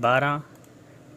12،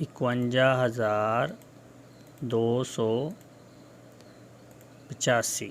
51,285۔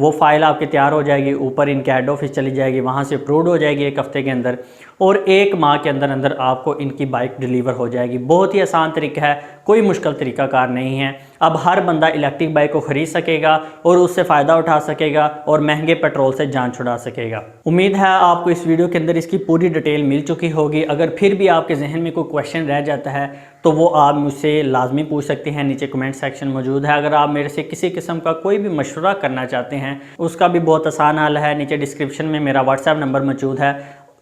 वो फ़ाइल आपकी तैयार हो जाएगी, ऊपर इनके हेड ऑफिस चली जाएगी, वहाँ से अप्रूव्ड हो जाएगी 1 हफ़्ते के अंदर, और 1 माह के अंदर अंदर आपको इनकी बाइक डिलीवर हो जाएगी। बहुत ही आसान तरीका है, कोई मुश्किल तरीका कार नहीं है। अब हर बंदा इलेक्ट्रिक बाइक को ख़रीद सकेगा और उससे फ़ायदा उठा सकेगा और महंगे पेट्रोल से जान छुड़ा सकेगा। उम्मीद है आपको इस वीडियो के अंदर इसकी पूरी डिटेल मिल चुकी होगी। अगर फिर भी आपके जहन में कोई क्वेश्चन रह जाता है तो वो आप मुझसे लाजमी पूछ सकते हैं, नीचे कमेंट सेक्शन मौजूद है। अगर आप मेरे से किसी किस्म का कोई भी मशवरा करना चाहते हैं उसका भी बहुत आसान हल है, नीचे डिस्क्रिप्शन में मेरा व्हाट्सएप नंबर मौजूद है।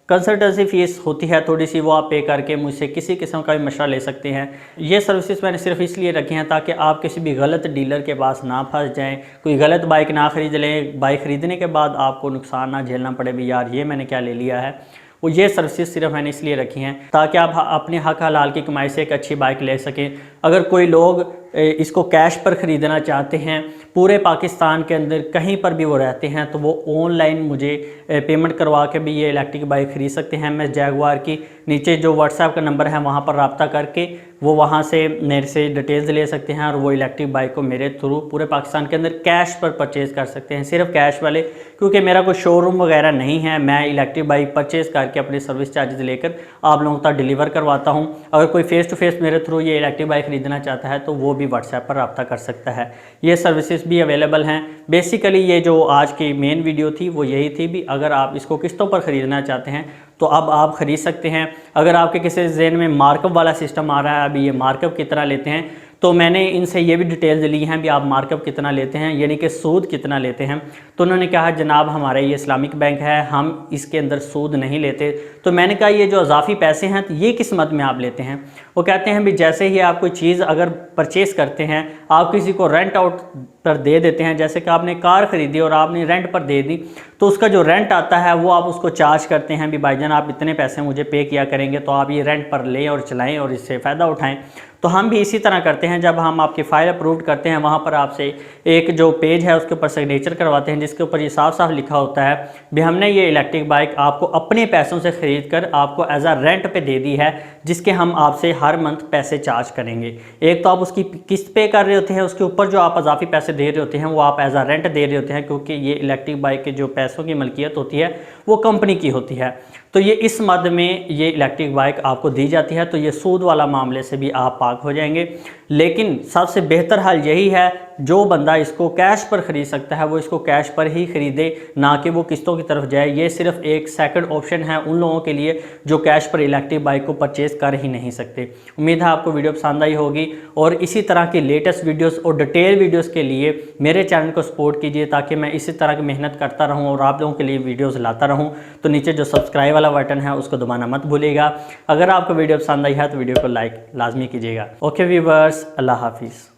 कंसल्टेंसी फ़ीस होती है थोड़ी सी, वो आप पे करके मुझसे किसी किस्म का भी मशवरा ले सकते हैं। ये सर्विसेज मैंने सिर्फ इसलिए रखी हैं ताकि आप किसी भी गलत डीलर के पास ना फंस जाएं, कोई गलत बाइक ना ख़रीद लें, बाइक ख़रीदने के बाद आपको नुकसान ना झेलना पड़े भी यार ये मैंने क्या ले लिया है। वो ये सर्विसेज सिर्फ मैंने इसलिए रखी हैं ताकि आप अपने हक हलाल की कमाई से एक अच्छी बाइक ले सकें। अगर कोई लोग इसको कैश पर ख़रीदना चाहते हैं, पूरे पाकिस्तान के अंदर कहीं पर भी वो रहते हैं, तो वो ऑनलाइन मुझे पेमेंट करवा के भी ये इलेक्ट्रिक बाइक ख़रीद सकते हैं। मैं जैगुआर की नीचे जो व्हाट्सएप का नंबर है वहाँ पर रब्ता करके वो वहाँ से मेरे से डिटेल्स ले सकते हैं और वो इलेक्ट्रिक बाइक को मेरे थ्रू पूरे पाकिस्तान के अंदर कैश पर परचेज़ कर सकते हैं। सिर्फ कैश वाले, क्योंकि मेरा कोई शोरूम वगैरह नहीं है, मैं इलेक्ट्रिक बाइक परचेज़ करके अपने सर्विस चार्जेस लेकर आप लोगों तक डिलीवर करवाता हूँ। अगर कोई फ़ेस टू फेस मेरे थ्रू ये इलेक्ट्रिक बाइक ख़रीदना चाहता है तो वो भी व्हाट्सएप पर रब्ता कर सकता है। ये सर्विसेज भी अवेलेबल हैं। बेसिकली ये जो आज की मेन वीडियो थी वो यही थी भी, अगर आप इसको किस्तों पर ख़रीदना चाहते हैं तो अब आप ख़रीद सकते हैं। अगर आपके किसी ज़हन में मार्कअप वाला सिस्टम आ रहा है, अभी ये मार्कअप कितना लेते हैं, तो मैंने इनसे ये भी डिटेल्स ली हैं भी आप मार्कअप कितना लेते हैं, यानी कि सूद कितना लेते हैं। तो उन्होंने कहा जनाब हमारे ये इस्लामिक बैंक है, हम इसके अंदर सूद नहीं लेते। तो मैंने कहा ये जो अजाफी पैसे हैं तो ये किस मद में आप लेते हैं? वो कहते हैं भी जैसे ही आप कोई चीज़ अगर परचेज़ करते हैं, आप किसी को रेंट आउट पर दे देते हैं, जैसे कि आपने कार ख़रीदी और आपने रेंट पर दे दी, तो उसका जो रेंट आता है वो आप उसको चार्ज करते हैं भी भाईजान आप इतने पैसे मुझे पे किया करेंगे तो आप ये रेंट पर लें और चलाएं और इससे फ़ायदा उठाएं। तो हम भी इसी तरह करते हैं। जब हम आपकी फ़ाइल अप्रूव करते हैं, वहाँ पर आपसे एक जो पेज है उसके ऊपर सिग्नेचर करवाते हैं जिसके ऊपर ये साफ साफ लिखा होता है भी हमने ये इलेक्ट्रिक बाइक आपको अपने पैसों से ख़रीद कर आपको एज आ रेंट पे दे दी है, जिसके हम आपसे हर मंथ पैसे चार्ज करेंगे। एक तो आप उसकी किस्त पे कर रहे होते हैं, उसके ऊपर जो आप अजाफी पैसे दे रहे होते हैं वो आप एज आ रेंट दे रहे होते हैं, क्योंकि ये इलेक्ट्रिक बाइक के जो पैसों की मलकियत होती है वो कंपनी की होती है। तो ये इस मद में ये इलेक्ट्रिक बाइक आपको दी जाती है। तो ये सूद वाला मामले से भी आप पाक हो जाएंगे। लेकिन सबसे बेहतर हाल यही है, जो बंदा इसको कैश पर ख़रीद सकता है वो इसको कैश पर ही ख़रीदे, ना कि वो किस्तों की तरफ जाए। ये सिर्फ एक सेकंड ऑप्शन है उन लोगों के लिए जो कैश पर इलेक्ट्रिक बाइक को परचेज़ कर ही नहीं सकते। उम्मीद है आपको वीडियो पसंद आई होगी और इसी तरह की लेटेस्ट वीडियोस और डिटेल वीडियोस के लिए मेरे चैनल को सपोर्ट कीजिए ताकि मैं इसी तरह की मेहनत करता रहूं और आप लोगों के लिए वीडियोस लाता रहूं। तो नीचे जो सब्सक्राइब वाला बटन है उसको दबाना मत भूलिएगा। अगर आपको वीडियो पसंद आई है तो वीडियो को लाइक लाजमी कीजिएगा। ओके व्यूवर्स, अल्लाह हाफिज़।